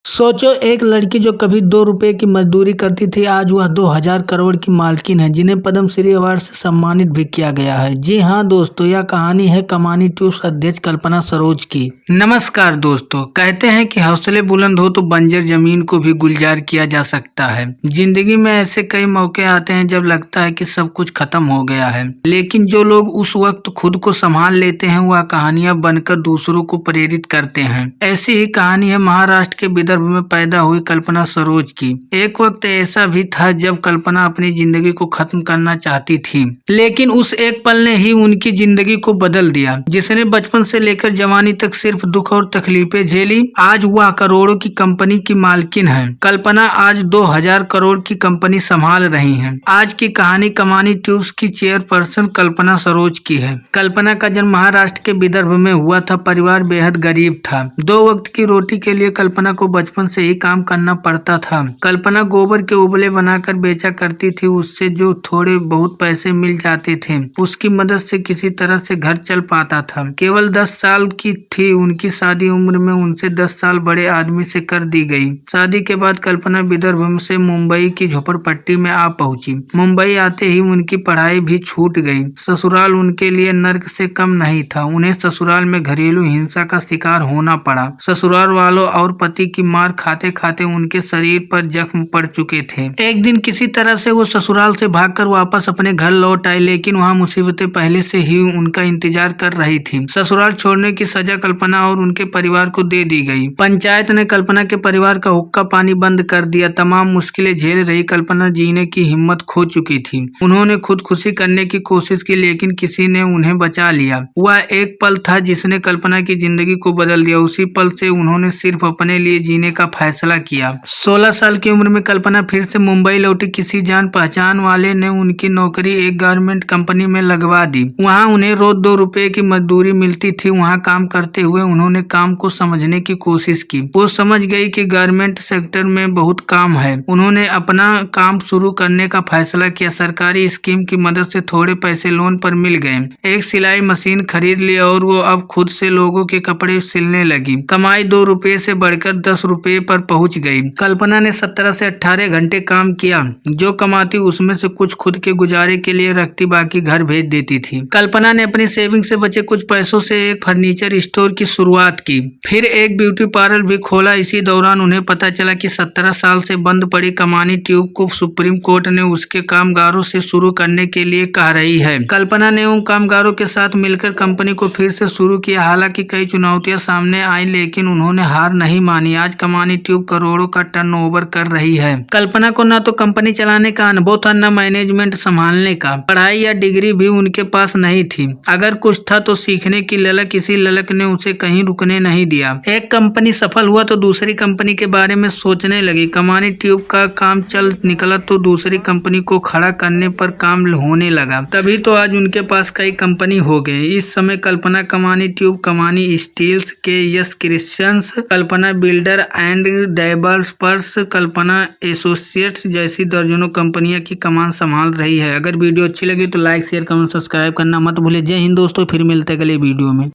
सोचो, एक लड़की जो कभी 2 रुपए की मजदूरी करती थी, आज वह 2000 करोड़ की मालकिन है, जिन्हें पद्मश्री अवार्ड से सम्मानित भी किया गया है। जी हाँ दोस्तों, यह कहानी है कमानी ट्यूब्स अध्यक्ष कल्पना सरोज की। नमस्कार दोस्तों, कहते हैं कि हौसले बुलंद हो तो बंजर जमीन को भी गुलजार किया जा सकता है। जिंदगी में ऐसे कई मौके आते हैं जब लगता है कि सब कुछ खत्म हो गया है, लेकिन जो लोग उस वक्त खुद को संभाल लेते हैं, वह कहानियां बनकर दूसरों को प्रेरित करते हैं। ऐसी ही कहानी है महाराष्ट्र के विदर्भ में पैदा हुई कल्पना सरोज की। एक वक्त ऐसा भी था जब कल्पना अपनी जिंदगी को खत्म करना चाहती थी, लेकिन उस एक पल ने ही उनकी जिंदगी को बदल दिया। जिसने बचपन से लेकर जवानी तक सिर्फ दुख और तकलीफें झेली, आज वह करोड़ों की कंपनी की मालकिन है। कल्पना आज 2000 करोड़ की कंपनी संभाल रही हैं। आज की कहानी कमानी ट्यूब्स की चेयरपर्सन कल्पना सरोज की है। कल्पना का जन्म महाराष्ट्र के विदर्भ में हुआ था। परिवार बेहद गरीब था। 2 वक्त की रोटी के लिए कल्पना को बचपन से ही काम करना पड़ता था। कल्पना गोबर के उबले बनाकर बेचा करती थी। उससे जो थोड़े बहुत पैसे मिल जाते थे, उसकी मदद से किसी तरह से घर चल पाता था। केवल 10 साल की थी उनकी शादी, उम्र में उनसे 10 साल बड़े आदमी से कर दी गई। शादी के बाद कल्पना विदर्भ से मुंबई की झोपड़पट्टी में आ पहुंची। मुंबई आते ही उनकी पढ़ाई भी छूट गई। ससुराल उनके लिए नर्क से कम नहीं था। उन्हें ससुराल में घरेलू हिंसा का शिकार होना पड़ा। ससुराल वालों और पति की मार खाते खाते उनके शरीर पर जख्म पड़ चुके थे। एक दिन किसी तरह से वो ससुराल से भागकर वापस अपने घर लौट आए, लेकिन वहाँ मुसीबतें पहले से ही उनका इंतजार कर रही थी। ससुराल छोड़ने की सजा कल्पना और उनके परिवार को दे दी गई। पंचायत ने कल्पना के परिवार का हुक्का पानी बंद कर दिया। तमाम मुश्किलें झेल रही कल्पना जीने की हिम्मत खो चुकी थी। उन्होंने खुदकुशी करने की कोशिश की, लेकिन किसी ने उन्हें बचा लिया। वह एक पल था जिसने कल्पना की जिंदगी को बदल दिया। उसी पल से उन्होंने सिर्फ अपने लिए जीने का फैसला किया। 16 साल की उम्र में कल्पना फिर से मुंबई लौटी। किसी जान पहचान वाले ने उनकी नौकरी एक गारमेंट कंपनी में लगवा दी। वहां उन्हें रोज 2 रुपए की मजदूरी मिलती थी। वहां काम करते हुए उन्होंने काम को समझने की कोशिश की। वो समझ गई कि गारमेंट सेक्टर में बहुत काम है। उन्होंने अपना काम शुरू करने का फैसला किया। सरकारी स्कीम की मदद से थोड़े पैसे लोन पर मिल गए। एक सिलाई मशीन खरीद ली और वो अब खुद से लोगों के कपड़े सिलने लगी। कमाई 2 रुपए से बढ़कर 10 रुपए पर पहुंच गई। कल्पना ने 17 से 18 घंटे काम किया। जो कमाती उसमें से कुछ खुद के गुजारे के लिए रखती, बाकी घर भेज देती थी। कल्पना ने अपनी सेविंग से बचे कुछ पैसों से एक फर्नीचर स्टोर की शुरुआत की, फिर एक ब्यूटी पार्लर भी खोला। इसी दौरान उन्हें पता चला कि 17 साल से बंद पड़ी कमानी ट्यूब को सुप्रीम कोर्ट ने उसके कामगारों से शुरू करने के लिए कह रही है। कल्पना ने उन कामगारों के साथ मिलकर कंपनी को फिर से शुरू किया। हालांकि कई चुनौतियां सामने आई, लेकिन उन्होंने हार नहीं मानी। आज कमानी ट्यूब करोड़ों का टर्नओवर कर रही है। कल्पना को न तो कंपनी चलाने का अनुभव था, न मैनेजमेंट संभालने का। पढ़ाई या डिग्री भी उनके पास नहीं थी। अगर कुछ था तो सीखने की ललक। इसी ललक ने उसे कहीं रुकने नहीं दिया। एक कंपनी सफल हुआ तो दूसरी कंपनी के बारे में सोचने लगी। कमानी ट्यूब का काम चल निकला तो दूसरी कंपनी को खड़ा करने पर काम होने लगा। तभी तो आज उनके पास कई कंपनी हो गए। इस समय कल्पना कमानी ट्यूब, कमानी स्टील्स, के yes Christians, Kalpana builder and developers, Kalpana associates जैसी दर्जनों कंपनियां की कमान संभाल रही है। अगर वीडियो अच्छी लगी तो लाइक, शेयर, कमेंट, सब्सक्राइब करना मत भूले। जय हिंद दोस्तों, फिर मिलते हैं अगले वीडियो में।